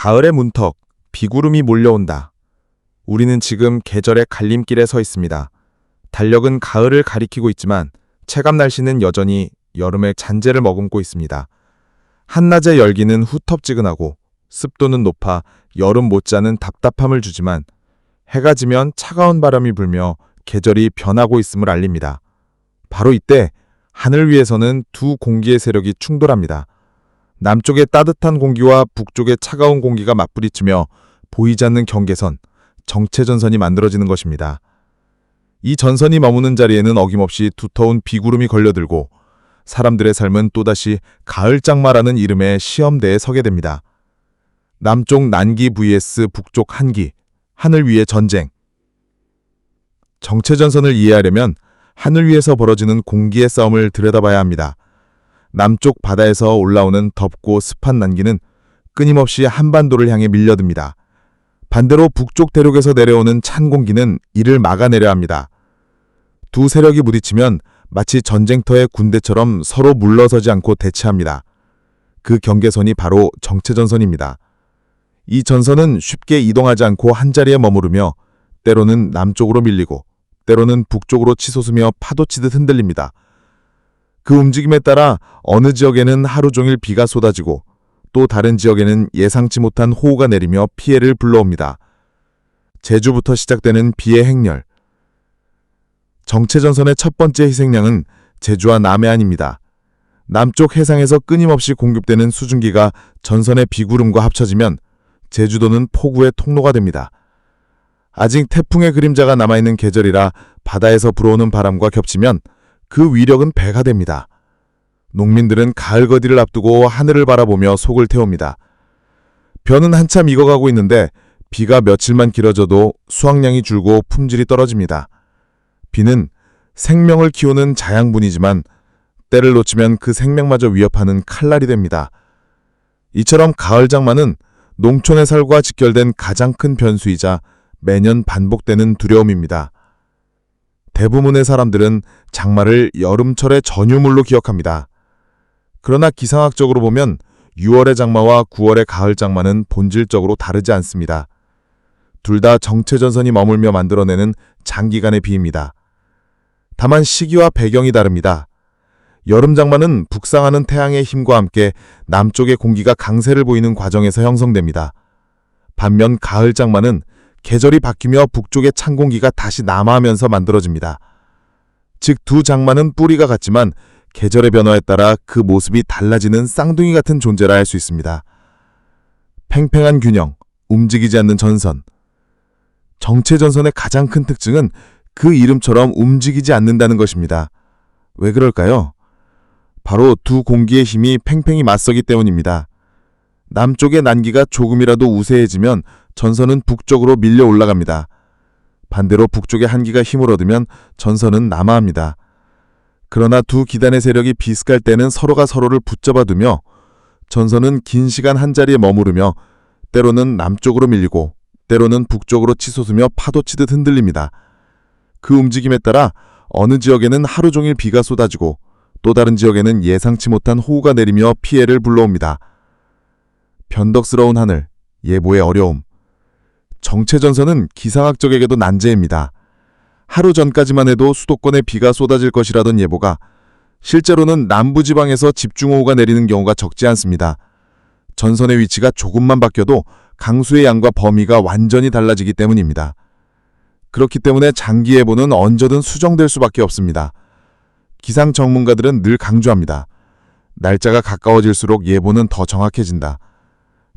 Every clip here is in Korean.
가을의 문턱, 비구름이 몰려온다. 우리는 지금 계절의 갈림길에 서 있습니다. 달력은 가을을 가리키고 있지만 체감 날씨는 여전히 여름의 잔재를 머금고 있습니다. 한낮의 열기는 후텁지근하고 습도는 높아 여름 못지않은 답답함을 주지만 해가 지면 차가운 바람이 불며 계절이 변하고 있음을 알립니다. 바로 이때 하늘 위에서는 두 공기의 세력이 충돌합니다. 남쪽의 따뜻한 공기와 북쪽의 차가운 공기가 맞부딪히며 보이지 않는 경계선, 정체전선이 만들어지는 것입니다. 이 전선이 머무는 자리에는 어김없이 두터운 비구름이 걸려들고 사람들의 삶은 또다시 가을장마라는 이름의 시험대에 서게 됩니다. 남쪽 난기 vs 북쪽 한기, 하늘 위의 전쟁. 정체전선을 이해하려면 하늘 위에서 벌어지는 공기의 싸움을 들여다봐야 합니다. 남쪽 바다에서 올라오는 덥고 습한 난기는 끊임없이 한반도를 향해 밀려듭니다. 반대로 북쪽 대륙에서 내려오는 찬 공기는 이를 막아내려 합니다. 두 세력이 부딪히면 마치 전쟁터의 군대처럼 서로 물러서지 않고 대치합니다. 그 경계선이 바로 정체전선입니다. 이 전선은 쉽게 이동하지 않고 한자리에 머무르며 때로는 남쪽으로 밀리고 때로는 북쪽으로 치솟으며 파도치듯 흔들립니다. 그 움직임에 따라 어느 지역에는 하루 종일 비가 쏟아지고 또 다른 지역에는 예상치 못한 호우가 내리며 피해를 불러옵니다. 제주부터 시작되는 비의 행렬. 정체전선의 첫 번째 희생양은 제주와 남해안입니다. 남쪽 해상에서 끊임없이 공급되는 수증기가 전선의 비구름과 합쳐지면 제주도는 폭우의 통로가 됩니다. 아직 태풍의 그림자가 남아있는 계절이라 바다에서 불어오는 바람과 겹치면 그 위력은 배가 됩니다. 농민들은 가을 거디를 앞두고 하늘을 바라보며 속을 태웁니다. 벼는 한참 익어가고 있는데 비가 며칠만 길어져도 수확량이 줄고 품질이 떨어집니다. 비는 생명을 키우는 자양분이지만 때를 놓치면 그 생명마저 위협하는 칼날이 됩니다. 이처럼 가을 장마는 농촌의 살과 직결된 가장 큰 변수이자 매년 반복되는 두려움입니다. 대부분의 사람들은 장마를 여름철의 전유물로 기억합니다. 그러나 기상학적으로 보면 6월의 장마와 9월의 가을 장마는 본질적으로 다르지 않습니다. 둘 다 정체전선이 머물며 만들어내는 장기간의 비입니다. 다만 시기와 배경이 다릅니다. 여름 장마는 북상하는 태양의 힘과 함께 남쪽의 공기가 강세를 보이는 과정에서 형성됩니다. 반면 가을 장마는 계절이 바뀌며 북쪽의 찬 공기가 다시 남하하면서 만들어집니다. 즉 두 장마는 뿌리가 같지만 계절의 변화에 따라 그 모습이 달라지는 쌍둥이 같은 존재라 할 수 있습니다. 팽팽한 균형, 움직이지 않는 전선. 정체전선의 가장 큰 특징은 그 이름처럼 움직이지 않는다는 것입니다. 왜 그럴까요? 바로 두 공기의 힘이 팽팽히 맞서기 때문입니다. 남쪽의 난기가 조금이라도 우세해지면 전선은 북쪽으로 밀려 올라갑니다. 반대로 북쪽의 한기가 힘을 얻으면 전선은 남하합니다. 그러나 두 기단의 세력이 비슷할 때는 서로가 서로를 붙잡아두며 전선은 긴 시간 한자리에 머무르며 때로는 남쪽으로 밀리고 때로는 북쪽으로 치솟으며 파도치듯 흔들립니다. 그 움직임에 따라 어느 지역에는 하루 종일 비가 쏟아지고 또 다른 지역에는 예상치 못한 호우가 내리며 피해를 불러옵니다. 변덕스러운 하늘, 예보의 어려움. 정체전선은 기상학적에게도 난제입니다. 하루 전까지만 해도 수도권에 비가 쏟아질 것이라던 예보가 실제로는 남부지방에서 집중호우가 내리는 경우가 적지 않습니다. 전선의 위치가 조금만 바뀌어도 강수의 양과 범위가 완전히 달라지기 때문입니다. 그렇기 때문에 장기 예보는 언제든 수정될 수밖에 없습니다. 기상 전문가들은 늘 강조합니다. 날짜가 가까워질수록 예보는 더 정확해진다.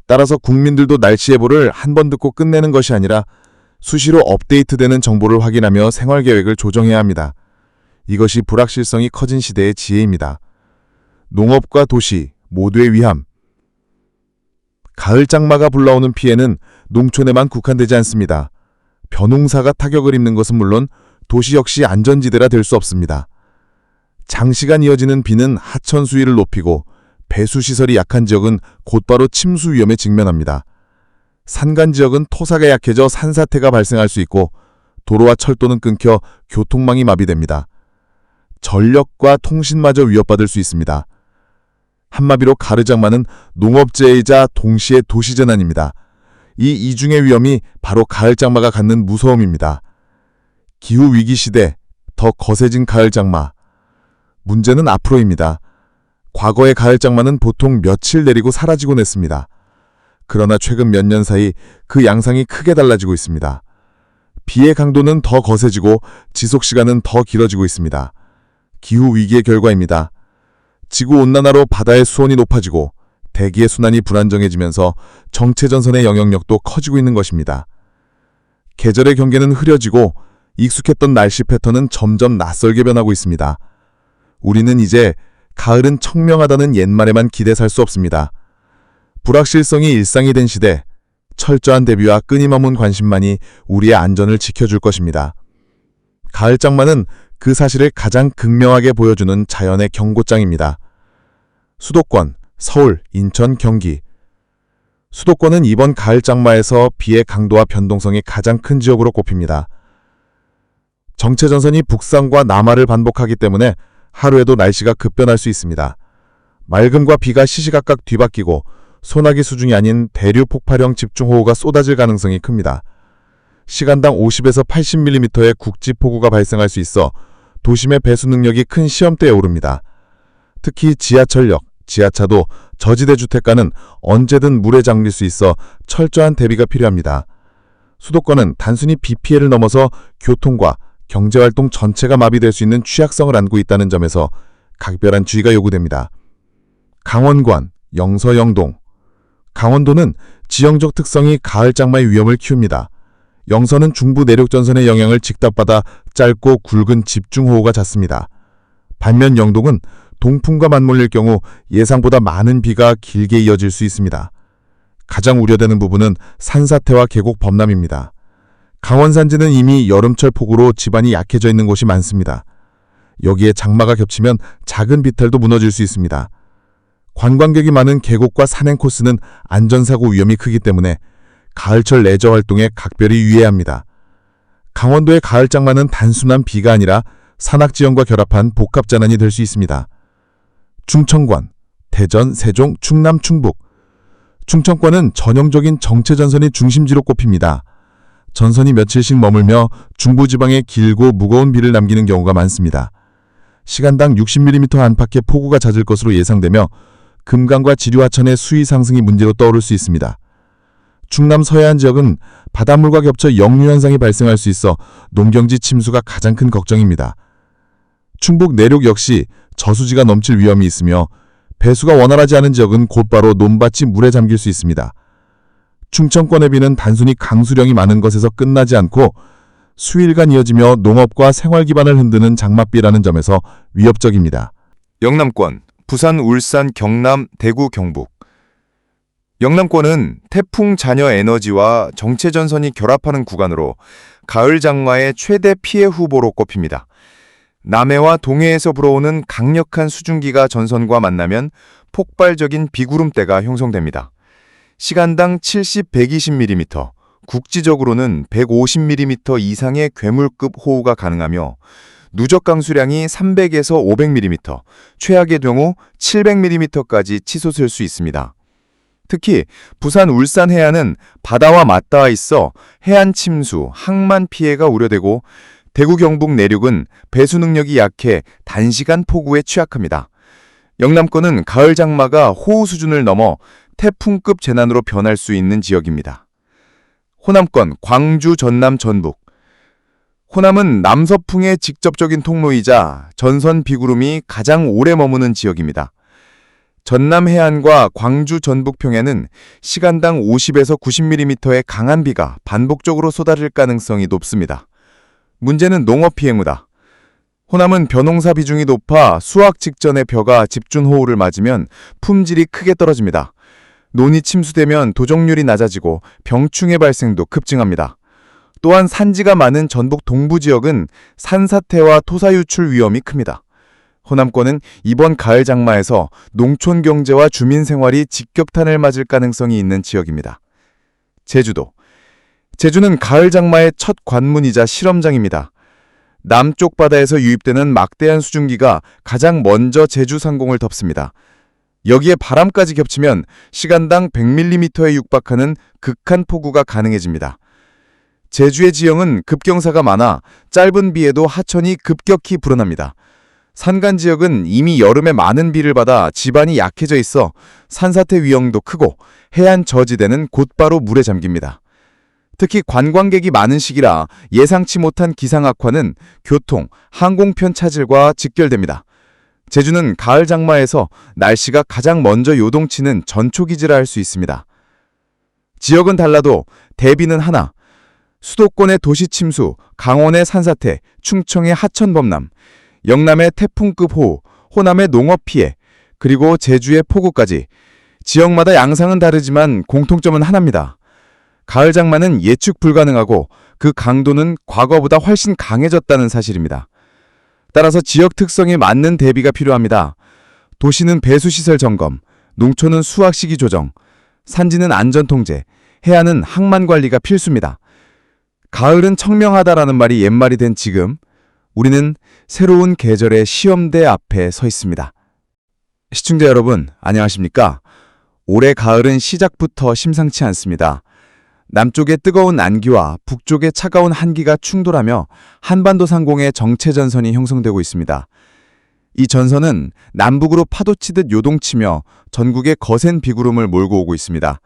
따라서 국민들도 날씨 예보를 한 번 듣고 끝내는 것이 아니라 수시로 업데이트되는 정보를 확인하며 생활계획을 조정해야 합니다. 이것이 불확실성이 커진 시대의 지혜입니다. 농업과 도시 모두의 위함. 가을 장마가 불러오는 피해는 농촌에만 국한되지 않습니다. 벼농사가 타격을 입는 것은 물론 도시 역시 안전지대라 될 수 없습니다. 장시간 이어지는 비는 하천 수위를 높이고 배수시설이 약한 지역은 곧바로 침수 위험에 직면합니다. 산간 지역은 토사가 약해져 산사태가 발생할 수 있고 도로와 철도는 끊겨 교통망이 마비됩니다. 전력과 통신마저 위협받을 수 있습니다. 한마디로 가을장마는 농업재해이자 동시에 도시재난입니다. 이 이중의 위험이 바로 가을장마가 갖는 무서움입니다. 기후위기 시대, 더 거세진 가을장마. 문제는 앞으로입니다. 과거의 가을장마는 보통 며칠 내리고 사라지곤 했습니다. 그러나 최근 몇 년 사이 그 양상이 크게 달라지고 있습니다. 비의 강도는 더 거세지고 지속시간은 더 길어지고 있습니다. 기후위기의 결과입니다. 지구온난화로 바다의 수온이 높아지고 대기의 순환이 불안정해지면서 정체전선의 영향력도 커지고 있는 것입니다. 계절의 경계는 흐려지고 익숙했던 날씨 패턴은 점점 낯설게 변하고 있습니다. 우리는 이제 가을은 청명하다는 옛말에만 기대 살 수 없습니다. 불확실성이 일상이 된 시대, 철저한 대비와 끊임없는 관심만이 우리의 안전을 지켜줄 것입니다. 가을장마는 그 사실을 가장 극명하게 보여주는 자연의 경고장입니다. 수도권, 서울, 인천, 경기. 수도권은 이번 가을장마에서 비의 강도와 변동성이 가장 큰 지역으로 꼽힙니다. 정체전선이 북상과 남하를 반복하기 때문에 하루에도 날씨가 급변할 수 있습니다. 맑음과 비가 시시각각 뒤바뀌고 소나기 수준이 아닌 대류 폭발형 집중호우가 쏟아질 가능성이 큽니다. 시간당 50에서 80mm의 국지폭우가 발생할 수 있어 도심의 배수 능력이 큰 시험대에 오릅니다. 특히 지하철역, 지하차도, 저지대 주택가는 언제든 물에 잠길 수 있어 철저한 대비가 필요합니다. 수도권은 단순히 비 피해를 넘어서 교통과 경제활동 전체가 마비될 수 있는 취약성을 안고 있다는 점에서 각별한 주의가 요구됩니다. 강원권, 영서, 영동. 강원도는 지형적 특성이 가을장마의 위험을 키웁니다. 영서는 중부 내륙전선의 영향을 직답받아 짧고 굵은 집중호우가 잦습니다. 반면 영동은 동풍과 맞물릴 경우 예상보다 많은 비가 길게 이어질 수 있습니다. 가장 우려되는 부분은 산사태와 계곡 범람입니다. 강원 산지는 이미 여름철 폭우로 지반이 약해져 있는 곳이 많습니다. 여기에 장마가 겹치면 작은 비탈도 무너질 수 있습니다. 관광객이 많은 계곡과 산행 코스는 안전사고 위험이 크기 때문에 가을철 레저 활동에 각별히 유의해야 합니다. 강원도의 가을장마는 단순한 비가 아니라 산악지형과 결합한 복합재난이 될 수 있습니다. 충청권, 대전, 세종, 충남, 충북. 충청권은 전형적인 정체전선이 중심지로 꼽힙니다. 전선이 며칠씩 머물며 중부지방에 길고 무거운 비를 남기는 경우가 많습니다. 시간당 60mm 안팎의 폭우가 잦을 것으로 예상되며 금강과 지류하천의 수위 상승이 문제로 떠오를 수 있습니다. 충남 서해안 지역은 바닷물과 겹쳐 역류 현상이 발생할 수 있어 농경지 침수가 가장 큰 걱정입니다. 충북 내륙 역시 저수지가 넘칠 위험이 있으며 배수가 원활하지 않은 지역은 곧바로 논밭이 물에 잠길 수 있습니다. 충청권의 비는 단순히 강수량이 많은 것에서 끝나지 않고 수일간 이어지며 농업과 생활 기반을 흔드는 장맛비라는 점에서 위협적입니다. 영남권, 부산, 울산, 경남, 대구, 경북. 영남권은 태풍 잔여 에너지와 정체전선이 결합하는 구간으로 가을 장마의 최대 피해 후보로 꼽힙니다. 남해와 동해에서 불어오는 강력한 수증기가 전선과 만나면 폭발적인 비구름대가 형성됩니다. 시간당 70, 120mm, 국지적으로는 150mm 이상의 괴물급 호우가 가능하며 누적 강수량이 300에서 500mm, 최악의 경우 700mm까지 치솟을 수 있습니다. 특히 부산, 울산 해안은 바다와 맞닿아 있어 해안 침수, 항만 피해가 우려되고 대구, 경북 내륙은 배수 능력이 약해 단시간 폭우에 취약합니다. 영남권은 가을 장마가 호우 수준을 넘어 태풍급 재난으로 변할 수 있는 지역입니다. 호남권, 광주, 전남, 전북. 호남은 남서풍의 직접적인 통로이자 전선 비구름이 가장 오래 머무는 지역입니다. 전남 해안과 광주 전북 평야는 시간당 50에서 90mm의 강한 비가 반복적으로 쏟아질 가능성이 높습니다. 문제는 농업 피해무다. 호남은 벼농사 비중이 높아 수확 직전에 벼가 집중호우를 맞으면 품질이 크게 떨어집니다. 논이 침수되면 도종률이 낮아지고 병충해 발생도 급증합니다. 또한 산지가 많은 전북 동부 지역은 산사태와 토사 유출 위험이 큽니다. 호남권은 이번 가을 장마에서 농촌 경제와 주민 생활이 직격탄을 맞을 가능성이 있는 지역입니다. 제주도. 제주는 가을 장마의 첫 관문이자 실험장입니다. 남쪽 바다에서 유입되는 막대한 수증기가 가장 먼저 제주 상공을 덮습니다. 여기에 바람까지 겹치면 시간당 100mm에 육박하는 극한 폭우가 가능해집니다. 제주의 지형은 급경사가 많아 짧은 비에도 하천이 급격히 불어납니다. 산간 지역은 이미 여름에 많은 비를 받아 지반이 약해져 있어 산사태 위험도 크고 해안 저지대는 곧바로 물에 잠깁니다. 특히 관광객이 많은 시기라 예상치 못한 기상 악화는 교통, 항공편 차질과 직결됩니다. 제주는 가을 장마에서 날씨가 가장 먼저 요동치는 전초기지라 할 수 있습니다. 지역은 달라도 대비는 하나. 수도권의 도시 침수, 강원의 산사태, 충청의 하천 범람, 영남의 태풍급 호우, 호남의 농업 피해, 그리고 제주의 폭우까지 지역마다 양상은 다르지만 공통점은 하나입니다. 가을 장마는 예측 불가능하고 그 강도는 과거보다 훨씬 강해졌다는 사실입니다. 따라서 지역 특성에 맞는 대비가 필요합니다. 도시는 배수시설 점검, 농촌은 수확 시기 조정, 산지는 안전 통제, 해안은 항만 관리가 필수입니다. 가을은 청명하다라는 말이 옛말이 된 지금 우리는 새로운 계절의 시험대 앞에 서 있습니다. 시청자 여러분, 안녕하십니까? 올해 가을은 시작부터 심상치 않습니다. 남쪽의 뜨거운 안기와 북쪽의 차가운 한기가 충돌하며 한반도 상공에 정체전선이 형성되고 있습니다. 이 전선은 남북으로 파도치듯 요동치며 전국에 거센 비구름을 몰고 오고 있습니다.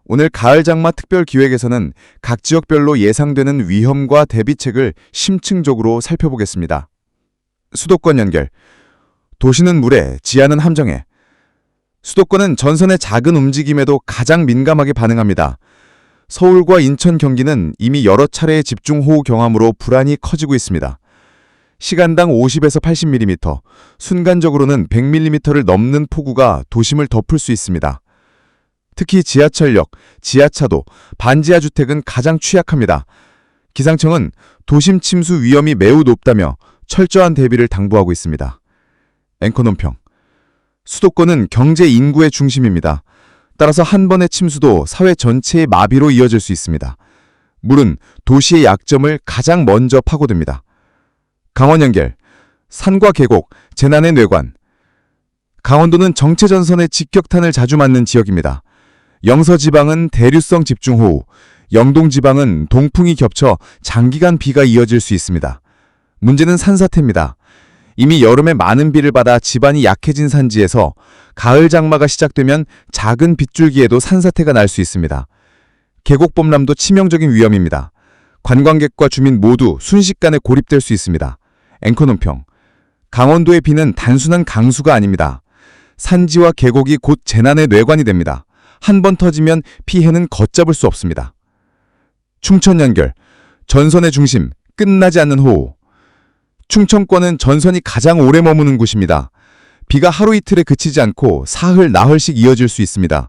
오늘 가을 장마 특별 기획에서는 각 지역별로 예상되는 위험과 대비책을 심층적으로 살펴보겠습니다. 수도권 연결. 도시는 물에, 지하는 함정에. 수도권은 전선의 작은 움직임에도 가장 민감하게 반응합니다. 서울과 인천, 경기는 이미 여러 차례의 집중호우 경험으로 불안이 커지고 있습니다. 시간당 50에서 80mm, 순간적으로는 100mm를 넘는 폭우가 도심을 덮을 수 있습니다. 특히 지하철역, 지하차도, 반지하 주택은 가장 취약합니다. 기상청은 도심 침수 위험이 매우 높다며 철저한 대비를 당부하고 있습니다. 앵커 논평. 수도권은 경제 인구의 중심입니다. 따라서 한 번의 침수도 사회 전체의 마비로 이어질 수 있습니다. 물은 도시의 약점을 가장 먼저 파고듭니다. 강원 연결. 산과 계곡, 재난의 뇌관. 강원도는 정체전선의 직격탄을 자주 맞는 지역입니다. 영서지방은 대류성 집중호우, 영동지방은 동풍이 겹쳐 장기간 비가 이어질 수 있습니다. 문제는 산사태입니다. 이미 여름에 많은 비를 받아 지반이 약해진 산지에서 가을 장마가 시작되면 작은 빗줄기에도 산사태가 날 수 있습니다. 계곡범람도 치명적인 위험입니다. 관광객과 주민 모두 순식간에 고립될 수 있습니다. 앵커 논평. 강원도의 비는 단순한 강수가 아닙니다. 산지와 계곡이 곧 재난의 뇌관이 됩니다. 한 번 터지면 피해는 걷잡을 수 없습니다. 충청 연결. 전선의 중심, 끝나지 않는 호우. 충청권은 전선이 가장 오래 머무는 곳입니다. 비가 하루 이틀에 그치지 않고 사흘, 나흘씩 이어질 수 있습니다.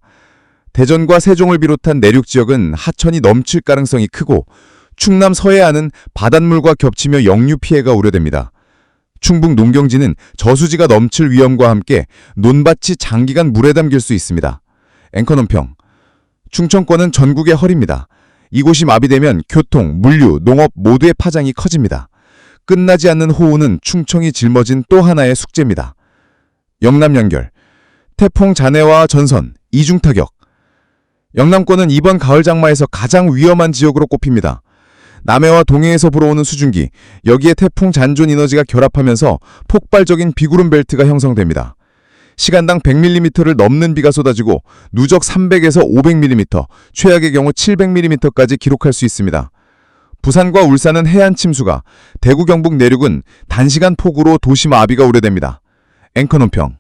대전과 세종을 비롯한 내륙 지역은 하천이 넘칠 가능성이 크고 충남 서해안은 바닷물과 겹치며 역류 피해가 우려됩니다. 충북 농경지는 저수지가 넘칠 위험과 함께 논밭이 장기간 물에 담길 수 있습니다. 앵커 논평. 충청권은 전국의 허리입니다. 이곳이 마비되면 교통, 물류, 농업 모두의 파장이 커집니다. 끝나지 않는 호우는 충청이 짊어진 또 하나의 숙제입니다. 영남 연결. 태풍 잔해와 전선, 이중 타격. 영남권은 이번 가을 장마에서 가장 위험한 지역으로 꼽힙니다. 남해와 동해에서 불어오는 수증기, 여기에 태풍 잔존 에너지가 결합하면서 폭발적인 비구름 벨트가 형성됩니다. 시간당 100mm를 넘는 비가 쏟아지고 누적 300에서 500mm, 최악의 경우 700mm까지 기록할 수 있습니다. 부산과 울산은 해안 침수가, 대구 경북 내륙은 단시간 폭우로 도시 마비가 우려됩니다. 앵커 논평.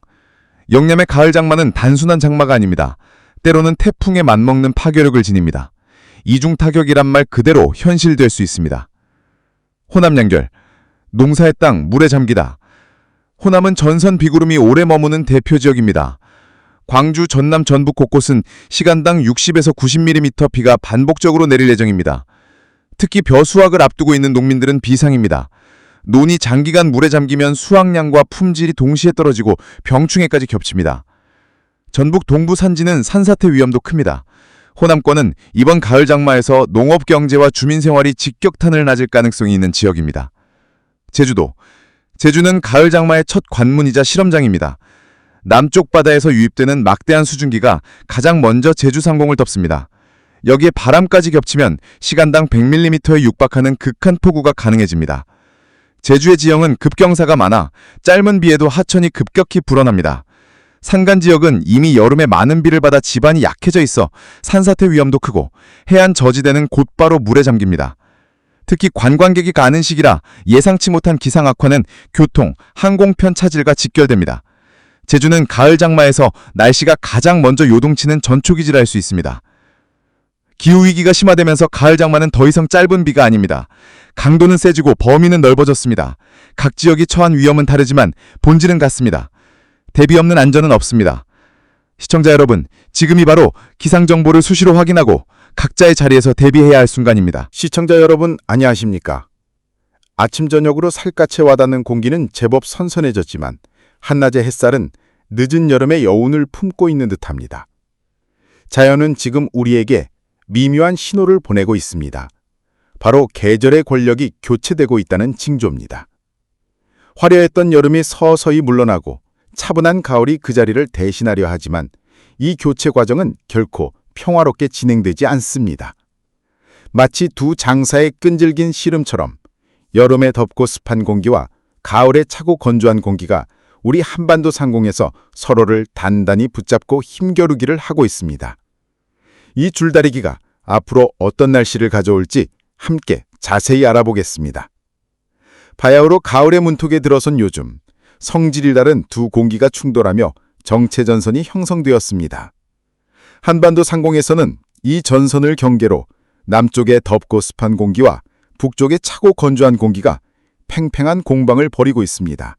영남의 가을 장마는 단순한 장마가 아닙니다. 때로는 태풍에 맞먹는 파괴력을 지닙니다. 이중 타격이란 말 그대로 현실될 수 있습니다. 호남 연결. 농사의 땅 물에 잠기다. 호남은 전선 비구름이 오래 머무는 대표 지역입니다. 광주, 전남, 전북 곳곳은 시간당 60에서 90mm 비가 반복적으로 내릴 예정입니다. 특히 벼수확을 앞두고 있는 농민들은 비상입니다. 논이 장기간 물에 잠기면 수확량과 품질이 동시에 떨어지고 병충해까지 겹칩니다. 전북 동부 산지는 산사태 위험도 큽니다. 호남권은 이번 가을 장마에서 농업 경제와 주민 생활이 직격탄을 맞을 가능성이 있는 지역입니다. 제주도. 제주는 가을 장마의 첫 관문이자 실험장입니다. 남쪽 바다에서 유입되는 막대한 수증기가 가장 먼저 제주 상공을 덮습니다. 여기에 바람까지 겹치면 시간당 100mm에 육박하는 극한 폭우가 가능해집니다. 제주의 지형은 급경사가 많아 짧은 비에도 하천이 급격히 불어납니다. 산간 지역은 이미 여름에 많은 비를 받아 지반이 약해져 있어 산사태 위험도 크고 해안 저지대는 곧바로 물에 잠깁니다. 특히 관광객이 가는 시기라 예상치 못한 기상 악화는 교통, 항공편 차질과 직결됩니다. 제주는 가을 장마에서 날씨가 가장 먼저 요동치는 전초기지라 할 수 있습니다. 기후위기가 심화되면서 가을 장마는 더 이상 짧은 비가 아닙니다. 강도는 세지고 범위는 넓어졌습니다. 각 지역이 처한 위험은 다르지만 본질은 같습니다. 대비 없는 안전은 없습니다. 시청자 여러분, 지금이 바로 기상정보를 수시로 확인하고 각자의 자리에서 대비해야 할 순간입니다. 시청자 여러분 안녕하십니까? 아침 저녁으로 살갗에 와닿는 공기는 제법 선선해졌지만 한낮의 햇살은 늦은 여름의 여운을 품고 있는 듯합니다. 자연은 지금 우리에게 미묘한 신호를 보내고 있습니다. 바로 계절의 권력이 교체되고 있다는 징조입니다. 화려했던 여름이 서서히 물러나고 차분한 가을이 그 자리를 대신하려 하지만 이 교체 과정은 결코 평화롭게 진행되지 않습니다. 마치 두 장사의 끈질긴 씨름처럼 여름의 덥고 습한 공기와 가을의 차고 건조한 공기가 우리 한반도 상공에서 서로를 단단히 붙잡고 힘겨루기를 하고 있습니다. 이 줄다리기가 앞으로 어떤 날씨를 가져올지 함께 자세히 알아보겠습니다. 바야흐로 가을의 문턱에 들어선 요즘, 성질이 다른 두 공기가 충돌하며 정체전선이 형성되었습니다. 한반도 상공에서는 이 전선을 경계로 남쪽의 덥고 습한 공기와 북쪽의 차고 건조한 공기가 팽팽한 공방을 벌이고 있습니다.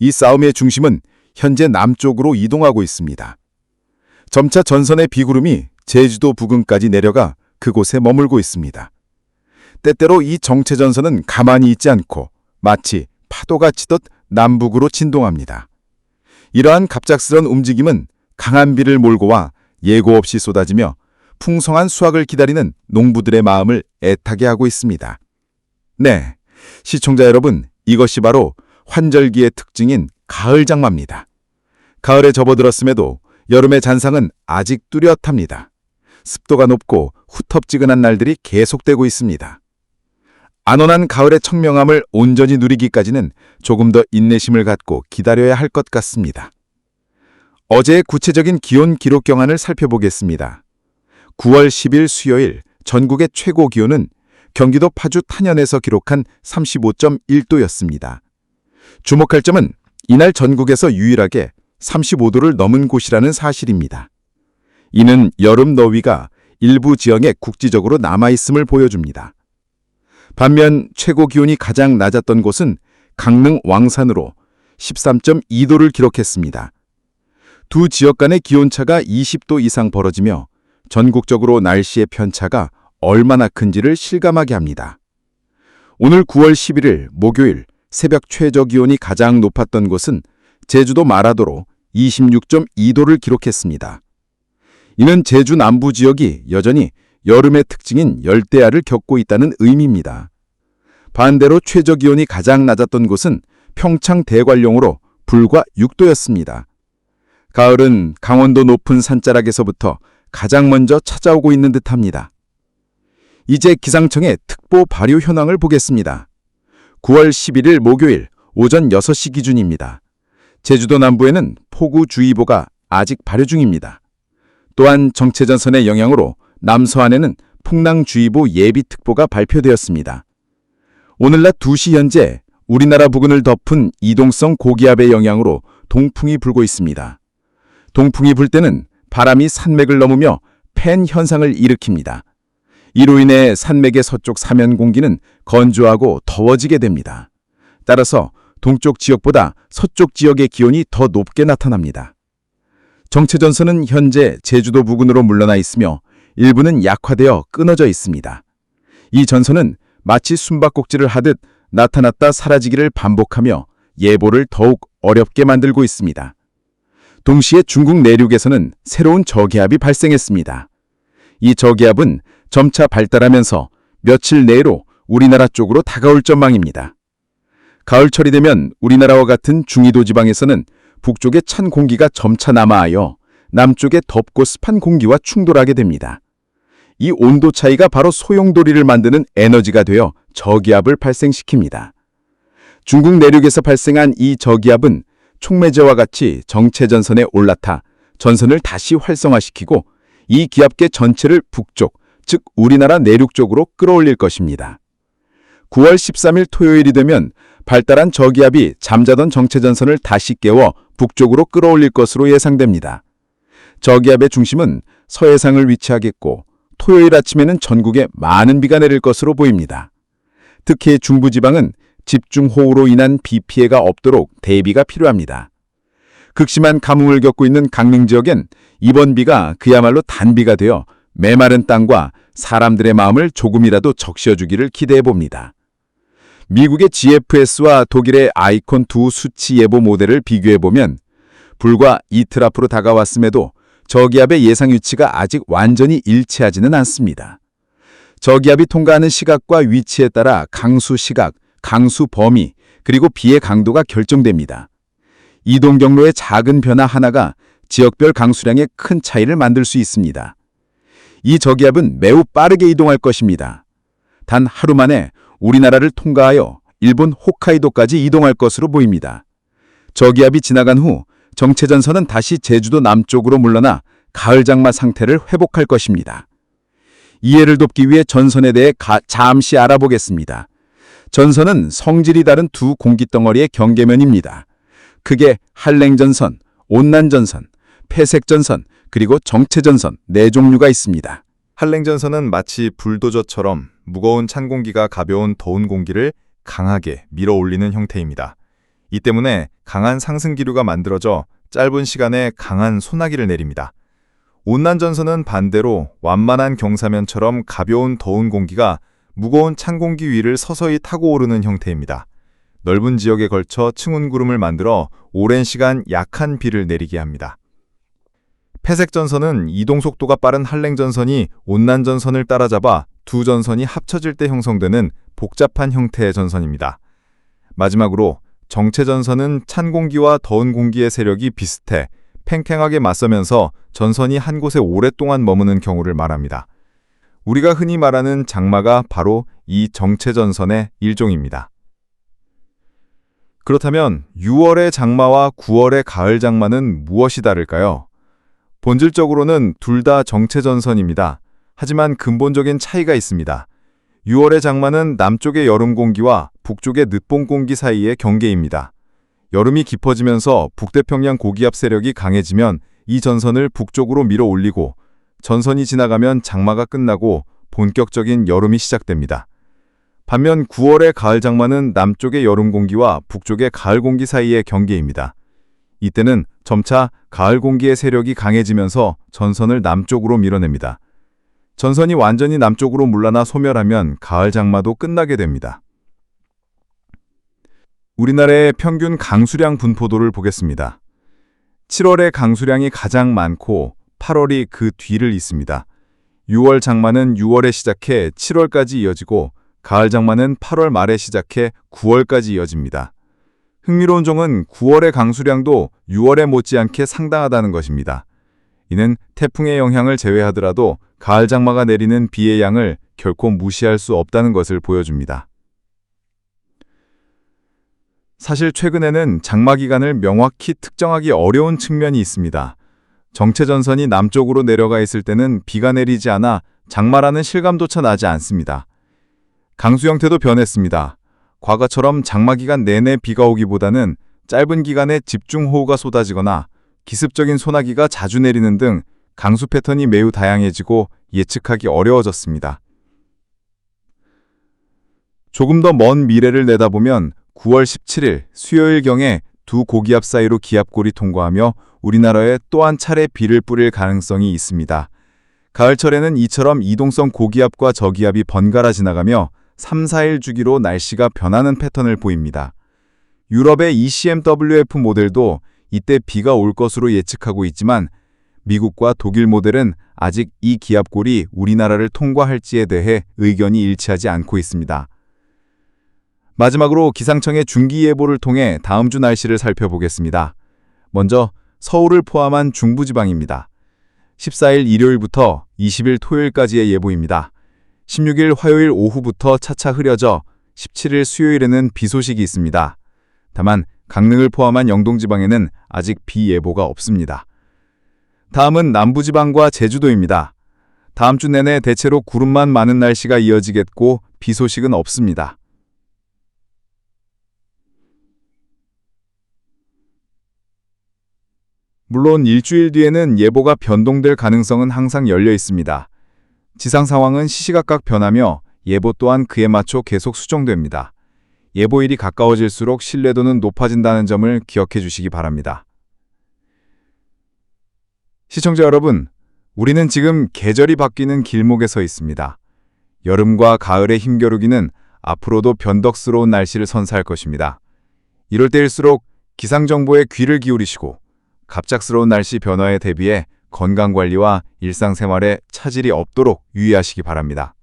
이 싸움의 중심은 현재 남쪽으로 이동하고 있습니다. 점차 전선의 비구름이 제주도 부근까지 내려가 그곳에 머물고 있습니다. 때때로 이 정체전선은 가만히 있지 않고 마치 파도가 치듯 남북으로 진동합니다. 이러한 갑작스런 움직임은 강한 비를 몰고 와 예고 없이 쏟아지며 풍성한 수확을 기다리는 농부들의 마음을 애타게 하고 있습니다. 네, 시청자 여러분, 이것이 바로 환절기의 특징인 가을 장마입니다. 가을에 접어들었음에도 여름의 잔상은 아직 뚜렷합니다. 습도가 높고 후텁지근한 날들이 계속되고 있습니다. 안온한 가을의 청명함을 온전히 누리기까지는 조금 더 인내심을 갖고 기다려야 할 것 같습니다. 어제의 구체적인 기온 기록 경환을 살펴보겠습니다. 9월 10일 수요일 전국의 최고 기온은 경기도 파주 탄현에서 기록한 35.1도였습니다. 주목할 점은 이날 전국에서 유일하게 35도를 넘은 곳이라는 사실입니다. 이는 여름 더위가 일부 지역에 국지적으로 남아있음을 보여줍니다. 반면 최고 기온이 가장 낮았던 곳은 강릉 왕산으로 13.2도를 기록했습니다. 두 지역 간의 기온차가 20도 이상 벌어지며 전국적으로 날씨의 편차가 얼마나 큰지를 실감하게 합니다. 오늘 9월 11일 목요일 새벽 최저 기온이 가장 높았던 곳은 제주도 마라도로 26.2도를 기록했습니다. 이는 제주 남부 지역이 여전히 여름의 특징인 열대야를 겪고 있다는 의미입니다. 반대로 최저 기온이 가장 낮았던 곳은 평창 대관령으로 불과 6도였습니다. 가을은 강원도 높은 산자락에서부터 가장 먼저 찾아오고 있는 듯합니다. 이제 기상청의 특보 발효 현황을 보겠습니다. 9월 11일 목요일 오전 6시 기준입니다. 제주도 남부에는 폭우주의보가 아직 발효 중입니다. 또한 정체전선의 영향으로 남서안에는 풍랑주의보 예비특보가 발표되었습니다. 오늘 낮 2시 현재 우리나라 부근을 덮은 이동성 고기압의 영향으로 동풍이 불고 있습니다. 동풍이 불 때는 바람이 산맥을 넘으며 팬 현상을 일으킵니다. 이로 인해 산맥의 서쪽 사면 공기는 건조하고 더워지게 됩니다. 따라서 동쪽 지역보다 서쪽 지역의 기온이 더 높게 나타납니다. 정체전선은 현재 제주도 부근으로 물러나 있으며 일부는 약화되어 끊어져 있습니다. 이 전선은 마치 숨바꼭질을 하듯 나타났다 사라지기를 반복하며 예보를 더욱 어렵게 만들고 있습니다. 동시에 중국 내륙에서는 새로운 저기압이 발생했습니다. 이 저기압은 점차 발달하면서 며칠 내로 우리나라 쪽으로 다가올 전망입니다. 가을철이 되면 우리나라와 같은 중위도 지방에서는 북쪽의 찬 공기가 점차 남하하여 남쪽의 덥고 습한 공기와 충돌하게 됩니다. 이 온도 차이가 바로 소용돌이를 만드는 에너지가 되어 저기압을 발생시킵니다. 중국 내륙에서 발생한 이 저기압은 촉매제와 같이 정체전선에 올라타 전선을 다시 활성화시키고 이 기압계 전체를 북쪽, 즉 우리나라 내륙 쪽으로 끌어올릴 것입니다. 9월 13일 토요일이 되면 발달한 저기압이 잠자던 정체전선을 다시 깨워 북쪽으로 끌어올릴 것으로 예상됩니다. 저기압의 중심은 서해상을 위치하겠고 토요일 아침에는 전국에 많은 비가 내릴 것으로 보입니다. 특히 중부지방은 집중호우로 인한 비 피해가 없도록 대비가 필요합니다. 극심한 가뭄을 겪고 있는 강릉 지역엔 이번 비가 그야말로 단비가 되어 메마른 땅과 사람들의 마음을 조금이라도 적셔주기를 기대해봅니다. 미국의 GFS와 독일의 아이콘 두 수치 예보 모델을 비교해보면 불과 이틀 앞으로 다가왔음에도 저기압의 예상 위치가 아직 완전히 일치하지는 않습니다. 저기압이 통과하는 시각과 위치에 따라 강수 시각, 강수 범위, 그리고 비의 강도가 결정됩니다. 이동 경로의 작은 변화 하나가 지역별 강수량에 큰 차이를 만들 수 있습니다. 이 저기압은 매우 빠르게 이동할 것입니다. 단 하루 만에 우리나라를 통과하여 일본 홋카이도까지 이동할 것으로 보입니다. 저기압이 지나간 후 정체전선은 다시 제주도 남쪽으로 물러나 가을 장마 상태를 회복할 것입니다. 이해를 돕기 위해 전선에 대해 잠시 알아보겠습니다. 전선은 성질이 다른 두 공기덩어리의 경계면입니다. 크게 한랭전선, 온난전선, 폐색전선, 그리고 정체전선 네 종류가 있습니다. 한랭전선은 마치 불도저처럼 무거운 찬 공기가 가벼운 더운 공기를 강하게 밀어 올리는 형태입니다. 이 때문에 강한 상승기류가 만들어져 짧은 시간에 강한 소나기를 내립니다. 온난전선은 반대로 완만한 경사면처럼 가벼운 더운 공기가 무거운 찬 공기 위를 서서히 타고 오르는 형태입니다. 넓은 지역에 걸쳐 층운구름을 만들어 오랜 시간 약한 비를 내리게 합니다. 폐색전선은 이동 속도가 빠른 한랭전선이 온난전선을 따라잡아 두 전선이 합쳐질 때 형성되는 복잡한 형태의 전선입니다. 마지막으로 정체전선은 찬 공기와 더운 공기의 세력이 비슷해 팽팽하게 맞서면서 전선이 한 곳에 오랫동안 머무는 경우를 말합니다. 우리가 흔히 말하는 장마가 바로 이 정체전선의 일종입니다. 그렇다면 6월의 장마와 9월의 가을 장마는 무엇이 다를까요? 본질적으로는 둘 다 정체전선입니다. 하지만 근본적인 차이가 있습니다. 6월의 장마는 남쪽의 여름 공기와 북쪽의 늦봄 공기 사이의 경계입니다. 여름이 깊어지면서 북태평양 고기압 세력이 강해지면 이 전선을 북쪽으로 밀어 올리고 전선이 지나가면 장마가 끝나고 본격적인 여름이 시작됩니다. 반면 9월의 가을 장마는 남쪽의 여름 공기와 북쪽의 가을 공기 사이의 경계입니다. 이때는 점차 가을 공기의 세력이 강해지면서 전선을 남쪽으로 밀어냅니다. 전선이 완전히 남쪽으로 물러나 소멸하면 가을 장마도 끝나게 됩니다. 우리나라의 평균 강수량 분포도를 보겠습니다. 7월의 강수량이 가장 많고 8월이 그 뒤를 잇습니다. 6월 장마는 6월에 시작해 7월까지 이어지고 가을 장마는 8월 말에 시작해 9월까지 이어집니다. 흥미로운 점은 9월의 강수량도 6월에 못지않게 상당하다는 것입니다. 이는 태풍의 영향을 제외하더라도 가을 장마가 내리는 비의 양을 결코 무시할 수 없다는 것을 보여줍니다. 사실 최근에는 장마 기간을 명확히 특정하기 어려운 측면이 있습니다. 정체전선이 남쪽으로 내려가 있을 때는 비가 내리지 않아 장마라는 실감조차 나지 않습니다. 강수 형태도 변했습니다. 과거처럼 장마 기간 내내 비가 오기보다는 짧은 기간에 집중호우가 쏟아지거나 기습적인 소나기가 자주 내리는 등 강수 패턴이 매우 다양해지고 예측하기 어려워졌습니다. 조금 더 먼 미래를 내다보면 9월 17일 수요일경에 두 고기압 사이로 기압골이 통과하며 우리나라에 또 한 차례 비를 뿌릴 가능성이 있습니다. 가을철에는 이처럼 이동성 고기압과 저기압이 번갈아 지나가며 3, 4일 주기로 날씨가 변하는 패턴을 보입니다. 유럽의 ECMWF 모델도 이때 비가 올 것으로 예측하고 있지만 미국과 독일 모델은 아직 이 기압골이 우리나라를 통과할지에 대해 의견이 일치하지 않고 있습니다. 마지막으로 기상청의 중기예보를 통해 다음 주 날씨를 살펴보겠습니다. 먼저 서울을 포함한 중부지방입니다. 14일 일요일부터 20일 토요일까지의 예보입니다. 16일 화요일 오후부터 차차 흐려져 17일 수요일에는 비 소식이 있습니다. 다만 강릉을 포함한 영동지방에는 아직 비 예보가 없습니다. 다음은 남부지방과 제주도입니다. 다음 주 내내 대체로 구름만 많은 날씨가 이어지겠고 비 소식은 없습니다. 물론 일주일 뒤에는 예보가 변동될 가능성은 항상 열려 있습니다. 지상 상황은 시시각각 변하며 예보 또한 그에 맞춰 계속 수정됩니다. 예보일이 가까워질수록 신뢰도는 높아진다는 점을 기억해 주시기 바랍니다. 시청자 여러분, 우리는 지금 계절이 바뀌는 길목에 서 있습니다. 여름과 가을의 힘겨루기는 앞으로도 변덕스러운 날씨를 선사할 것입니다. 이럴 때일수록 기상정보에 귀를 기울이시고 갑작스러운 날씨 변화에 대비해 건강관리와 일상생활에 차질이 없도록 유의하시기 바랍니다.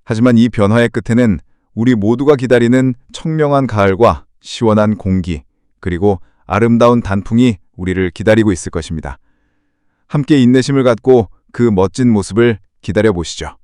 하지만 이 변화의 끝에는 우리 모두가 기다리는 청명한 가을과 시원한 공기, 그리고 아름다운 단풍이 우리를 기다리고 있을 것입니다. 함께 인내심을 갖고 그 멋진 모습을 기다려 보시죠.